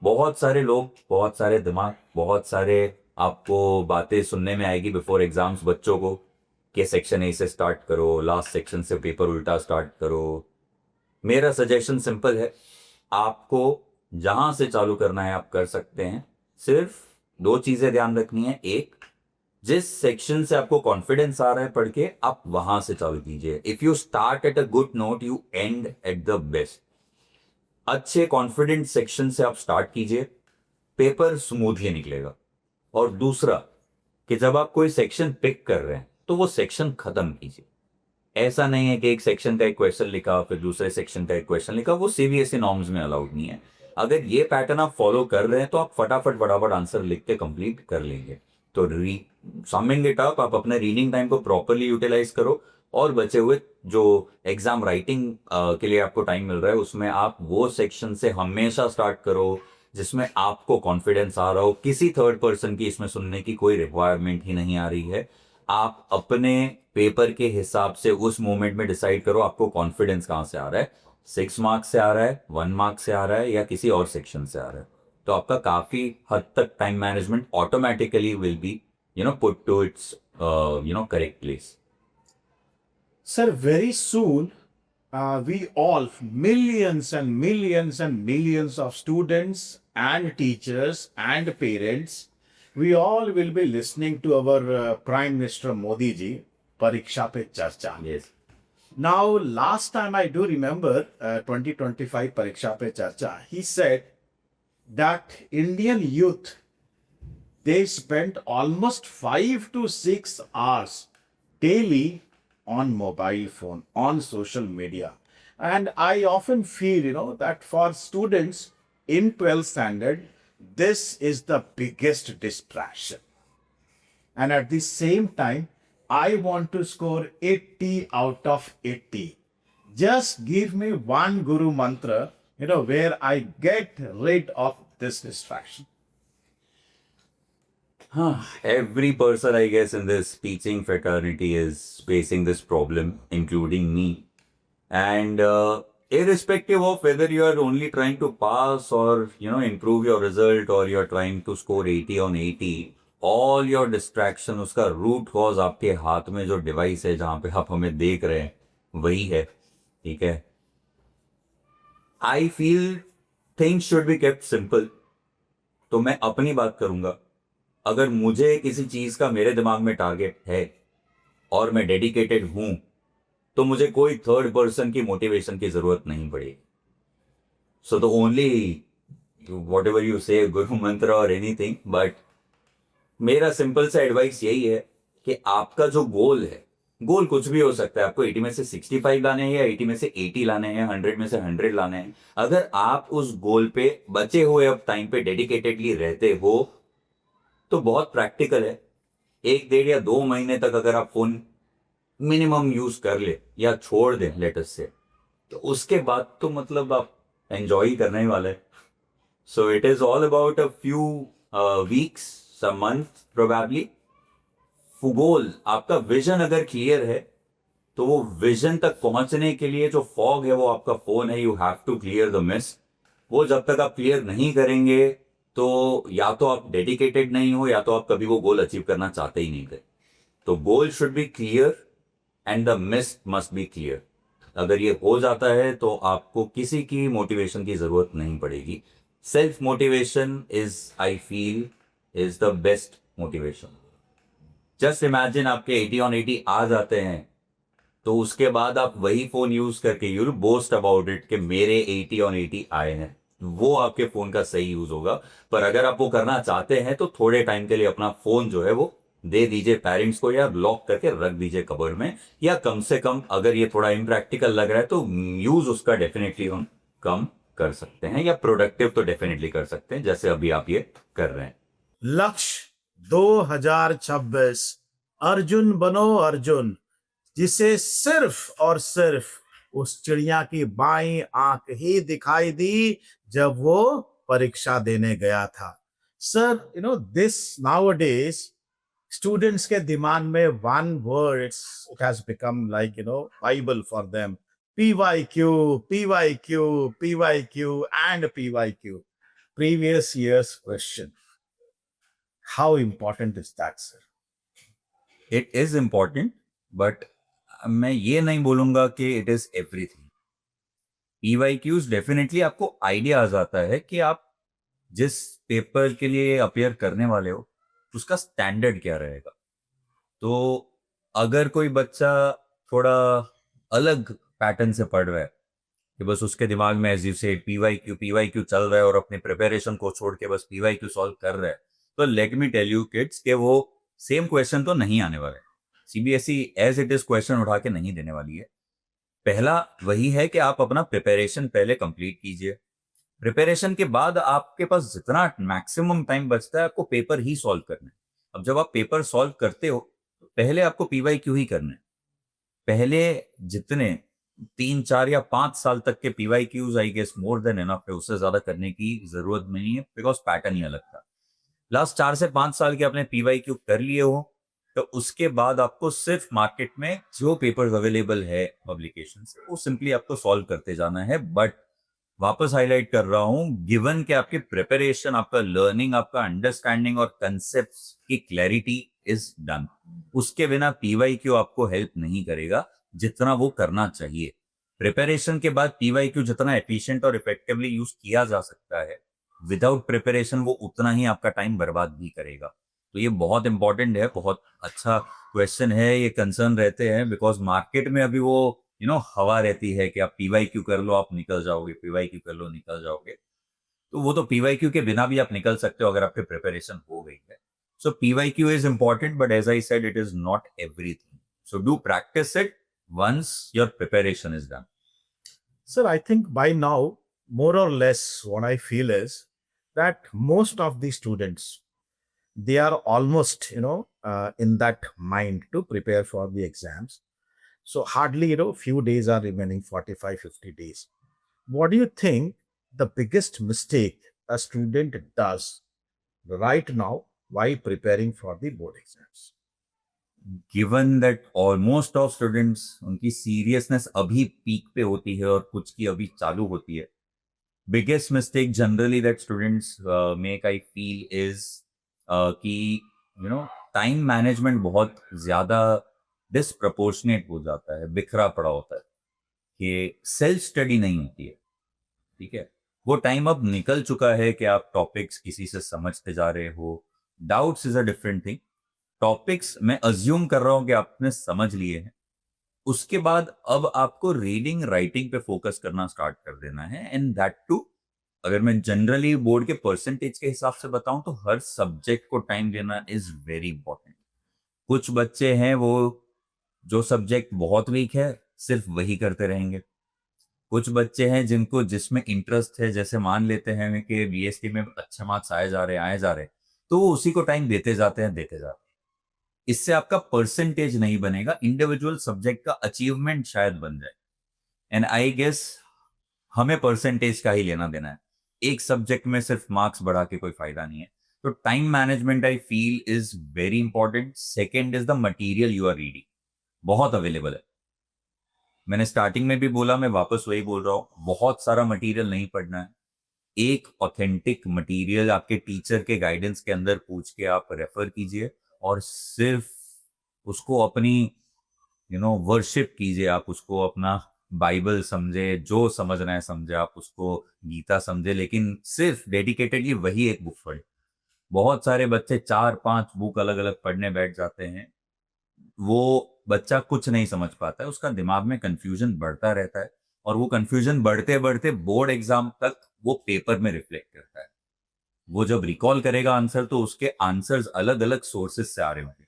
[SPEAKER 2] बहुत सारे लोग, बहुत सारे दिमाग, बहुत सारे आपको बातें सुनने में आएगी बिफोर एग्जाम्स बच्चों को कि सेक्शन ए से स्टार्ट करो, लास्ट सेक्शन से पेपर उल्टा स्टार्ट करो। मेरा सजेशन सिंपल है, आपको जहां से चालू करना है आप कर सकते हैं। सिर्फ दो चीजें ध्यान रखनी है। एक, जिस सेक्शन से आपको कॉन्फिडेंस आ रहा है पढ़ के, आप वहां से चालू कीजिए। If you start at a good note you and at the best. अच्छे कॉन्फिडेंट सेक्शन से आप स्टार्ट कीजिए, पेपर स्मूथली निकलेगा। और दूसरा कि जब आप कोई सेक्शन पिक कर रहे हैं तो वो सेक्शन खत्म कीजिए। ऐसा नहीं है कि एक सेक्शन का एक क्वेश्चन लिखा फिर दूसरे सेक्शन का एक क्वेश्चन लिखा, वो सीबीएसई नॉर्म्स में अलाउड नहीं है। अगर ये पैटर्न आप फॉलो कर रहे हैं तो आप फटाफट फटाफट आंसर लिख के कंप्लीट कर लेंगे। तो समिंग इट अप, आप अपने रीडिंग टाइम को प्रॉपरली यूटिलाइज करो, और बचे हुए जो एग्जाम राइटिंग के लिए आपको टाइम मिल रहा है उसमें आप वो सेक्शन से हमेशा स्टार्ट करो जिसमें आपको कॉन्फिडेंस आ रहा हो। किसी थर्ड पर्सन की इसमें सुनने की कोई रिक्वायरमेंट ही नहीं आ रही है। आप अपने पेपर के हिसाब से उस मोमेंट में डिसाइड करो आपको कॉन्फिडेंस कहां से आ रहा है, 6 मार्क्स से आ रहा है, 1 मार्क्स से आ रहा है, या किसी और सेक्शन से आ रहा है। तो आपका काफी हद तक time management automatically will be put to its correct place.
[SPEAKER 1] Sir, very soon, we all, millions and millions and millions of students and teachers and parents, we all will be listening to our Prime Minister Modi ji, Pariksha Pe Charcha.
[SPEAKER 2] Yes.
[SPEAKER 1] Now, last time I do remember 2025 Pariksha Pe Charcha, he said that Indian youth, they spend almost 5 to 6 hours daily on mobile phone, on social media. And I often feel, that for students in 12th standard, this is the biggest distraction. And at the same time, I want to score 80 out of 80. Just give me one Guru mantra, where I get rid of this distraction.
[SPEAKER 2] Every person, I guess, in this teaching fraternity is facing this problem, including me. And irrespective of whether you are only trying to pass or, improve your result, or you're trying to score 80 on 80, all your distraction, उसका root cause आपके हाथ में जो device है जहाँ पे आप हमें देख रहे हैं वही है, ठीक है। I feel things should be kept simple. तो मैं अपनी बात करूंगा। अगर मुझे किसी चीज का मेरे दिमाग में टारगेट है और मैं डेडिकेटेड हूं तो मुझे कोई थर्ड पर्सन की मोटिवेशन की जरूरत नहीं पड़ेगी। So the only what ever you से गुरु मंत्र और एनीथिंग, बट मेरा सिंपल सा एडवाइस यही है कि आपका जो गोल है, गोल कुछ भी हो सकता है। आपको 80 में से 65 लाने हैं या 80 में से 80 लाने हैं, 100 में से 100 लाने हैं। अगर आप उस गोल पे बचे हुए अब टाइम पे डेडिकेटेडली रहते हो तो बहुत प्रैक्टिकल है। 1 डेढ़ या 2 महीने तक अगर आप फोन मिनिमम यूज कर ले या छोड़ दें लेटेस्ट से, तो उसके बाद तो मतलब आप एंजॉय ही करने ही वाले हैं। So it is all about a few weeks, some month probably. Goal, आपका विजन अगर क्लियर है तो वो विजन तक पहुंचने के लिए जो फॉग है वो आपका फोन है, you have to clear the miss. वो जब तक आप क्लियर नहीं करेंगे तो या तो आप डेडिकेटेड नहीं हो या तो आप कभी वो गोल अचीव करना चाहते ही नहीं थे। तो goal should be clear and the miss must be clear. अगर ये हो जाता है तो आपको किसी की मोटिवेशन की जरूरत नहीं पड़ेगी। Self motivation is, I feel, is the best motivation. Just imagine आपके 80 on 80 आ जाते हैं, तो उसके बाद आप वही फोन यूज करके you will boast about it कि मेरे 80 on 80 आए हैं। वो आपके फोन का सही यूज होगा। पर अगर आप वो करना चाहते हैं तो थोड़े टाइम के लिए अपना फोन जो है वो दे दीजिए पेरेंट्स को, या लॉक करके रख दीजिए कबर्ड में, या कम से कम अगर ये थोड़ा इम्प्रैक्टिकल लग रहा है तो यूज उसका डेफिनेटली हम कम कर सकते हैं, या प्रोडक्टिव तो डेफिनेटली कर सकते हैं जैसे अभी आप ये कर रहे हैं।
[SPEAKER 1] लक्ष्य 2026, अर्जुन बनो अर्जुन, जिसे सिर्फ और सिर्फ उस चिड़िया की बाईं आंख ही दिखाई दी जब वो परीक्षा देने गया था। सर, दिस नाउअडेज स्टूडेंट्स के दिमाग में one word, it has become like Bible for them, PYQ, PYQ, PYQ and PYQ, previous year's question. How important is that, sir?
[SPEAKER 2] It is important, but मैं ये नहीं बोलूंगा कि it is everything. PYQs definitely आपको आइडिया आ जाता है कि आप जिस पेपर के लिए अपियर करने वाले हो उसका स्टैंडर्ड क्या रहेगा। तो अगर कोई बच्चा थोड़ा अलग पैटर्न से पढ़ रहा है कि बस उसके दिमाग में एज यू से PYQ चल रहा है और अपने प्रिपरेशन को छोड़ के बस PYQ सॉल्व कर रहा है, तो let me tell you kids कि वो सेम क्वेश्चन तो नहीं आने वाले। CBSE as it is question उठा के नहीं देने वाली है। पहला वही है कि आप अपना प्रिपरेशन पहले कंप्लीट कीजिए। प्रिपरेशन के बाद आपके पास जितना मैक्सिमम टाइम बचता है आपको पेपर ही सॉल्व करना है। अब जब आप पेपर सॉल्व करते हो तो पहले आपको PYQ ही करना है। पहले जितने 3 4 या 5 साल तक के PYQs I guess more than enough है, उससे ज्यादा करने की जरूरत नहीं है, बिकॉज पैटर्न ही अलग था। लास्ट 4 से 5 साल के आपने PYQ कर लिए हो तो उसके बाद आपको सिर्फ मार्केट में जो पेपर्स अवेलेबल है पब्लिकेशन से वो सिंपली आपको सॉल्व करते जाना है। बट वापस हाईलाइट कर रहा हूं, गिवन कि आपकी प्रिपरेशन, आपका लर्निंग, आपका अंडरस्टैंडिंग और कंसेप्ट्स की क्लैरिटी इज डन, उसके बिना PYQ आपको हेल्प नहीं करेगा जितना वो करना चाहिए। प्रिपरेशन के बाद PYQ जितना एफिशिएंट और इफेक्टिवली यूज किया जा सकता है, विदाउट प्रिपरेशन वो उतना ही आपका टाइम बर्बाद भी करेगा। तो ये बहुत इंपॉर्टेंट है, बहुत अच्छा क्वेश्चन है। ये कंसर्न रहते हैं बिकॉज मार्केट में अभी वो हवा रहती है कि आप PYQ कर लो आप निकल जाओगे, PYQ कर लो निकल जाओगे। तो वो तो PYQ के बिना भी आप निकल सकते हो अगर आपकी प्रिपरेशन हो गई है। So PYQ is important, but as I said it is not everything. So do practice it once your preparation is done.
[SPEAKER 1] Sir, I think by now, more or less, what I feel is that most of the students, they are almost, in that mind to prepare for the exams. So hardly, few days are remaining, 45, 50 days. What do you think the biggest mistake a student does right now while preparing for the board exams?
[SPEAKER 2] Given that almost of students, उनकी सीरियसनेस अभी पीक पे होती है और कुछ की अभी चालू होती है, biggest mistake generally that students make I feel is कि टाइम मैनेजमेंट बहुत ज्यादा डिसप्रपोर्शनेट हो जाता है, बिखरा पड़ा होता है, कि सेल्फ स्टडी नहीं होती है। ठीक है, वो टाइम अब निकल चुका है कि आप टॉपिक्स किसी से समझते जा रहे हो। Doubts is a different thing. Topics मैं अज्यूम कर रहा हूं कि आपने समझ लिए हैं, उसके बाद अब आपको रीडिंग राइटिंग पे फोकस करना स्टार्ट कर देना है। एंड दैट टू, अगर मैं जनरली बोर्ड के परसेंटेज के हिसाब से बताऊं तो हर सब्जेक्ट को टाइम देना इज वेरी इंपॉर्टेंट। कुछ बच्चे हैं वो जो सब्जेक्ट बहुत वीक है सिर्फ वही करते रहेंगे। कुछ बच्चे हैं जिनको जिसमें इंटरेस्ट है, जैसे मान लेते हैं कि BST में अच्छे मार्क्स आए जा रहे, तो वो उसी को टाइम देते जाते हैं। इससे आपका परसेंटेज नहीं बनेगा, इंडिविजुअल सब्जेक्ट का अचीवमेंट शायद बन जाए। एंड आई गेस हमें परसेंटेज का ही लेना देना है, एक सब्जेक्ट में सिर्फ मार्क्स बढ़ा के कोई फायदा नहीं है। तो time management I feel is very important. Second is the material you are reading, बहुत अवेलेबल है। मैंने स्टार्टिंग में भी बोला, मैं वापस वही बोल रहा हूं, बहुत सारा मटेरियल नहीं पढ़ना है। एक ऑथेंटिक मटेरियल आपके टीचर के गाइडेंस के अंदर पूछ के आप रेफर कीजिए, और सिर्फ उसको अपनी वर्शिप कीजिए, आप उसको अपना बाइबल समझे, जो समझना है समझे, आप उसको गीता समझे, लेकिन सिर्फ डेडिकेटेडली वही एक बुक पढ़े। बहुत सारे बच्चे 4-5 बुक अलग-अलग पढ़ने बैठ जाते हैं। वो बच्चा कुछ नहीं समझ पाता है, उसका दिमाग में कन्फ्यूजन बढ़ता रहता है और वो कन्फ्यूजन बढ़ते-बढ़ते बोर्ड एग्ज़ाम तक वो पेपर में रिफ्लेक्ट करता है। वो जब रिकॉल करेगा आंसर तो उसके आंसर्स अलग-अलग सोर्सेज़ से आ रहे होंगे।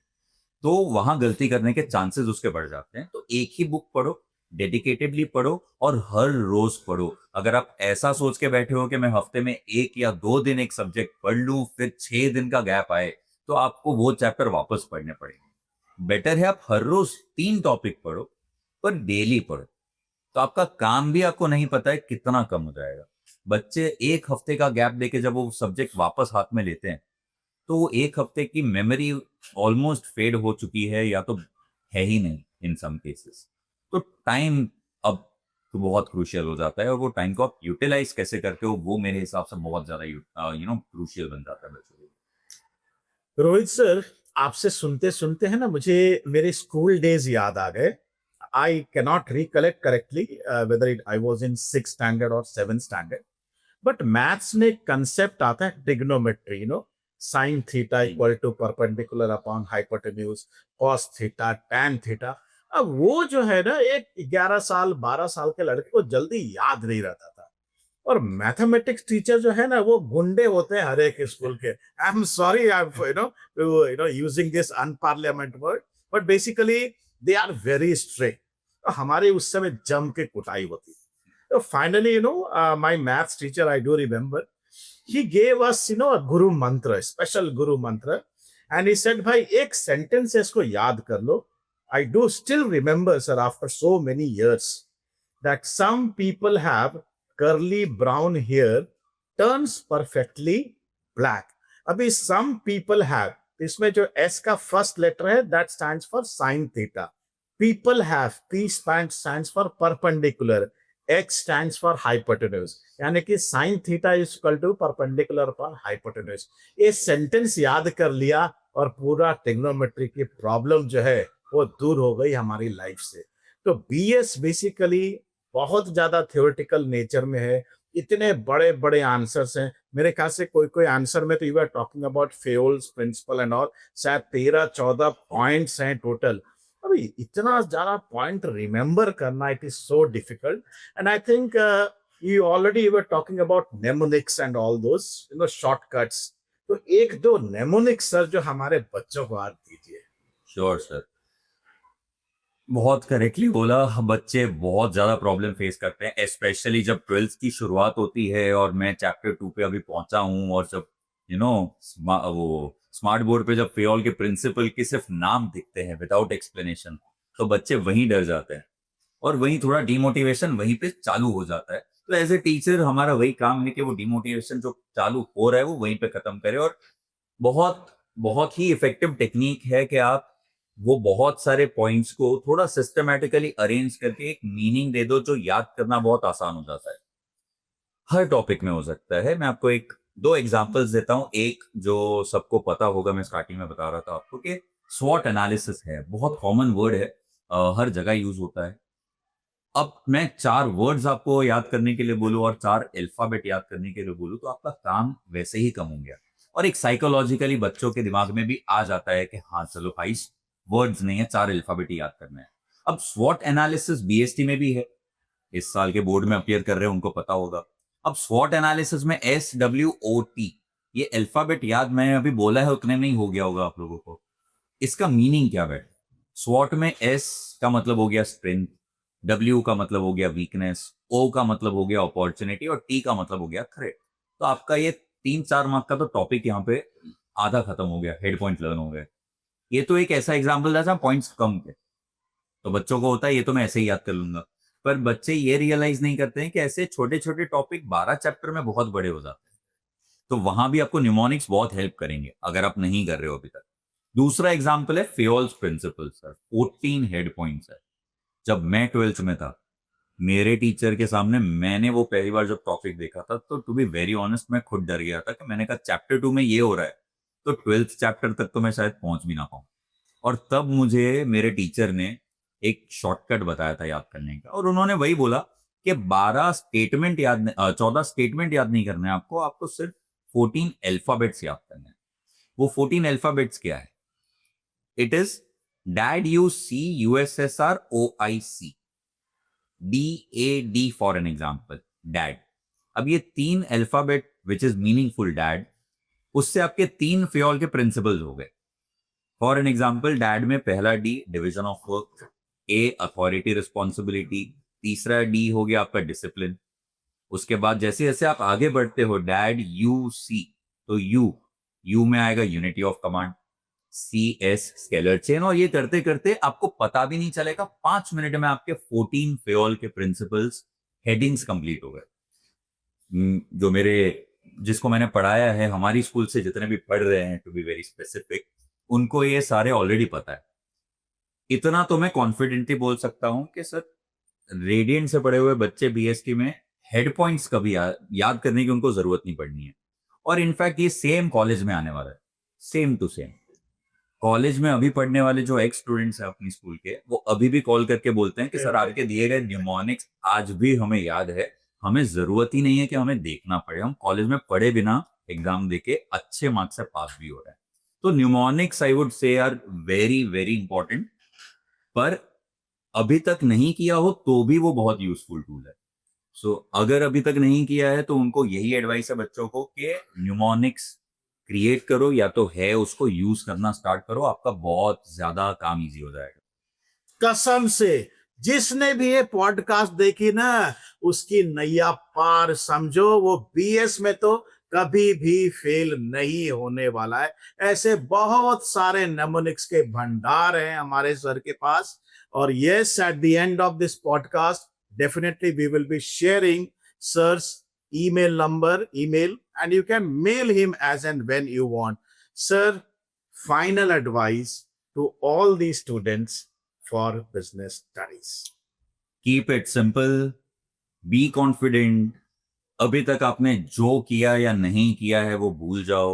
[SPEAKER 2] तो वहां गलती करने के चांसेस उसके बढ़ जाते हैं। तो एक ही बुक पढ़ो, डेडिकेटेडली पढ़ो और हर रोज पढ़ो। अगर आप ऐसा सोच के बैठे हो कि मैं हफ्ते में 1 या 2 दिन एक सब्जेक्ट पढ़ लूं, फिर 6 दिन का गैप आए, तो आपको वो चैप्टर वापस पढ़ने पड़ेंगे। बेटर है आप हर रोज 3 टॉपिक पढ़ो, पर डेली पढ़ो। तो आपका काम भी आपको नहीं पता है कितना कम हो जाएगा। बच्चे 1 हफ्ते का गैप देके जब वो सब्जेक्ट वापस हाथ में लेते हैं, तो वो 1 हफ्ते की मेमोरी ऑलमोस्ट फेड हो चुकी है या तो है ही नहीं इन सम केसेस। तो टाइम अब तो बहुत क्रूशियल हो जाता है और वो टाइम को आप यूटिलाइज कैसे करते हो वो मेरे हिसाब से बहुत ज्यादा क्रूशियल बन जाता है बच्चों के लिए।
[SPEAKER 1] रोहित सर, आपसे सुनते सुनते है ना मुझे मेरे स्कूल डेज याद आ गए। I cannot recollect correctly whether it I was in 6th standard और 7th स्टैंडर्ड, बट मैथ्स में कंसेप्ट आता है trigonometry, sine theta equal to perpendicular upon hypotenuse, cos theta, tan theta. अब वो जो है ना, एक 11 साल 12 साल के लड़के को जल्दी याद नहीं रहता था। और मैथमेटिक्स टीचर जो है ना, वो गुंडे होते हैं हर एक स्कूल के। I am sorry, I know using this unparliament word, but basically they are very strict. हमारे उस समय जम के कुटाई होती थी। तो finally, my maths teacher, I do remember, he gave us, a guru mantra, special guru mantra, and he said, "भाई एक sentence है, इसको याद कर लो." I do still remember, sir, after so many years, that some people have curly brown hair turns perfectly black. अभी some people have, इसमें जो S का फर्स्ट लेटर है, that stands for sin theta. People have, P stands for perpendicular, X stands for hypotenuse. यानी कि sin theta is equal to perpendicular upon hypotenuse. ये सेंटेंस याद कर लिया और पूरा ट्रिग्नोमेट्री की प्रॉब्लम जो है वो दूर हो गई हमारी लाइफ से। तो बीएस बेसिकली बहुत ज्यादा थ्योरेटिकल नेचर में है। इतने बड़े बड़े आंसर्स हैं। मेरे ख्याल से कोई कोई आंसर में तो you are talking about Fayol's principle and all, शायद 13-14 पॉइंट्स हैं टोटल। अभी इतना ज्यादा पॉइंट रिमेंबर करना, it is so difficult. And I think you already were talking about mnemonics and all those shortcuts. तो एक दो नेमोनिक्स सर जो हमारे बच्चों को आज दीजिए।
[SPEAKER 2] श्योर सर, बहुत करेक्टली बोला। बच्चे बहुत ज्यादा प्रॉब्लम फेस करते हैं, स्पेशली जब 12th की शुरुआत होती है और मैं चैप्टर 2 पे अभी पहुंचा हूं और जब वो स्मार्ट बोर्ड पे जब फेयोल के प्रिंसिपल के सिर्फ नाम दिखते हैं विदाउट एक्सप्लेनेशन, तो बच्चे वहीं डर जाते हैं और वहीं थोड़ा डिमोटिवेशन वहीं पे चालू हो जाता है। तो एज ए टीचर हमारा वही काम है कि वो डिमोटिवेशन जो चालू हो रहा है वो वहीं पे खत्म करे। और बहुत बहुत ही इफेक्टिव टेक्निक है कि आप वो बहुत सारे पॉइंट्स को थोड़ा सिस्टमैटिकली अरेंज करके एक मीनिंग दे दो जो याद करना बहुत आसान हो जाता है। हर टॉपिक में हो सकता है। मैं आपको एक दो एग्जांपल्स देता हूं। एक जो सबको पता होगा, मैं स्टार्टिंग में बता रहा था आपको कि स्वॉट एनालिसिस है, बहुत कॉमन वर्ड है, हर जगह यूज होता है। अब मैं 4 वर्ड्स आपको याद करने के लिए बोलूं और 4 अल्फाबेट याद करने के लिए बोलूं तो आपका काम वैसे ही कम हो गया और एक साइकोलॉजिकली बच्चों के दिमाग में भी आ जाता है कि हाँ चलो भाई, वर्ड्स नहीं है, 4 अल्फाबेट याद करना है। अब स्वॉट एनालिसिस बीएसटी में भी है, इस साल के बोर्ड में अपीयर कर रहे हैं, उनको पता होगा। अब स्वॉट एनालिसिस में SWOT, ये अल्फाबेट याद मैंने अभी बोला है उतने में ही हो गया होगा आप लोगों को। इसका मीनिंग क्या है? स्वॉट में S का मतलब हो गया स्ट्रेंथ, W का मतलब हो गया वीकनेस, O का मतलब हो गया अपॉर्चुनिटी और T का मतलब हो गया थ्रेट। तो आपका ये 3-4 मार्क का तो टॉपिक यहाँ पे आधा खत्म हो गया, हेड पॉइंट लर्न हो गए। ये तो एक ऐसा एग्जाम्पल था जहां पॉइंट्स कम थे, तो बच्चों को होता है ये तो मैं ऐसे ही याद कर लूंगा। पर बच्चे ये रियलाइज नहीं करते हैं कि ऐसे छोटे छोटे टॉपिक 12 चैप्टर में बहुत बड़े हो जाते हैं। तो वहां भी आपको न्यूमोनिक्स बहुत हेल्प करेंगे अगर आप नहीं कर रहे हो अभी तक। दूसरा एग्जाम्पल है फेयोल्स प्रिंसिपल सर, 14 हेड पॉइंट्स है। जब मैं 12th में था, मेरे टीचर के सामने मैंने वो पहली बार जब टॉपिक देखा था, तो टू बी वेरी ऑनेस्ट मैं खुद डर गया था कि मैंने कहा चैप्टर 2 में ये हो रहा है तो 12th चैप्टर तक तो मैं शायद पहुंच भी ना पाऊं। और तब मुझे मेरे टीचर ने एक शॉर्टकट बताया था याद करने का, और उन्होंने वही बोला कि 14 स्टेटमेंट याद नहीं करने हैं आपको, आपको सिर्फ 14 अल्फाबेट्स याद करने हैं। वो 14 अल्फाबेट्स क्या है? It is dad you see USSR OIC, DAD for an example, dad. अब ये 3 alphabet which is meaningful dad, उससे आपके 3 फ्योल के प्रिंसिपल्स हो गए। फॉर एन एग्जाम्पल, डैड में पहला D division of work, A authority responsibility, तीसरा D हो गया आपका डिसिप्लिन। उसके बाद जैसे जैसे आप आगे बढ़ते हो, डैड UC, तो यू में आएगा unity of command, CS scalar chain, और ये करते करते आपको पता भी नहीं चलेगा 5 मिनट में आपके 14 फ्योल के प्रिंसिपल्स हेडिंग्स कंप्लीट हो गए। जो मेरे जिसको मैंने पढ़ाया है, हमारी स्कूल से जितने भी पढ़ रहे हैं, टू बी वेरी स्पेसिफिक, उनको ये सारे ऑलरेडी पता है। इतना तो मैं कॉन्फिडेंटली बोल सकता हूं कि सर, रेडियंट से पढ़े हुए बच्चे BST में हेड पॉइंट्स कभी याद करने की उनको जरूरत नहीं पड़नी है। और इनफैक्ट ये सेम कॉलेज में आने वाला है, सेम टू सेम। कॉलेज में अभी पढ़ने वाले जो एक्स स्टूडेंट्स हैं अपनी स्कूल के, वो अभी भी कॉल करके बोलते हैं कि सर, आपके दिए गए न्यूमोनिक्स आज भी हमें याद है, हमें जरूरत ही नहीं है कि हमें देखना पड़े, हम कॉलेज में पढ़े बिना एग्जाम देके अच्छे मार्क्स से पास भी हो रहे हैं। तो mnemonics I would say are very very important, पर अभी तक नहीं किया हो तो भी वो बहुत यूजफुल टूल है। सो अगर अभी तक नहीं किया है तो उनको यही एडवाइस है बच्चों को कि न्यूमोनिक्स क्रिएट करो, या तो है उसको यूज करना स्टार्ट करो, आपका बहुत ज्यादा काम इजी हो जाएगा।
[SPEAKER 1] कसम से, जिसने भी ये पॉडकास्ट देखी ना, उसकी नैया पार समझो। वो BS में तो कभी भी फेल नहीं होने वाला है। ऐसे बहुत सारे नेमोनिक्स के भंडार हैं हमारे सर के पास। और yes, eight the end of this podcast definitely we will be sharing sir's email number, and you can mail him as and when you want. Sir, final advice to all these students for business studies.
[SPEAKER 2] Keep it simple, be confident. अभी तक आपने जो किया या नहीं किया है वो भूल जाओ।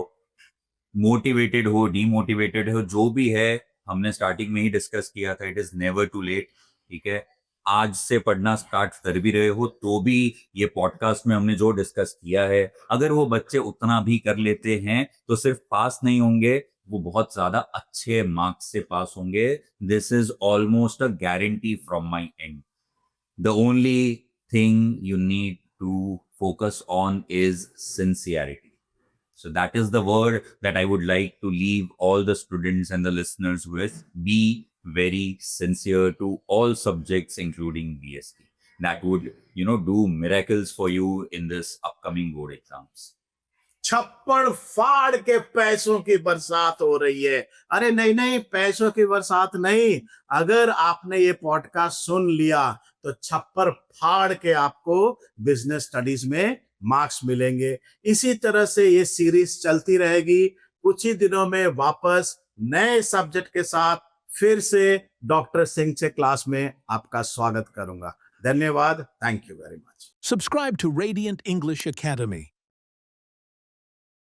[SPEAKER 2] मोटिवेटेड हो, डीमोटिवेटेड हो, जो भी है, हमने स्टार्टिंग में ही डिस्कस किया था, it is never too late. ठीक है, आज से पढ़ना स्टार्ट कर भी रहे हो तो भी ये पॉडकास्ट में हमने जो डिस्कस किया है, अगर वो बच्चे उतना भी कर लेते हैं तो सिर्फ पास नहीं होंगे, वो बहुत ज्यादा अच्छे मार्क्स से पास होंगे। This is almost a guarantee from my end. The only thing you need to focus on is sincerity. So that is the word that I would like to leave all the students and the listeners with. Be very sincere to all subjects, including BST. That would, do miracles for you in this upcoming board exams.
[SPEAKER 1] छप्पड़ फाड़ के पैसों की बरसात हो रही है। अरे नहीं नहीं, पैसों की बरसात नहीं। अगर आपने ये पॉडकास्ट सुन लिया तो छप्पर फाड़ के आपको बिजनेस स्टडीज में मार्क्स मिलेंगे। इसी तरह से ये सीरीज चलती रहेगी। कुछ ही दिनों में वापस नए सब्जेक्ट के साथ फिर से डॉक्टर सिंह से क्लास में आपका स्वागत करूंगा। धन्यवाद। Thank you very much.
[SPEAKER 3] Subscribe to Radiant English Academy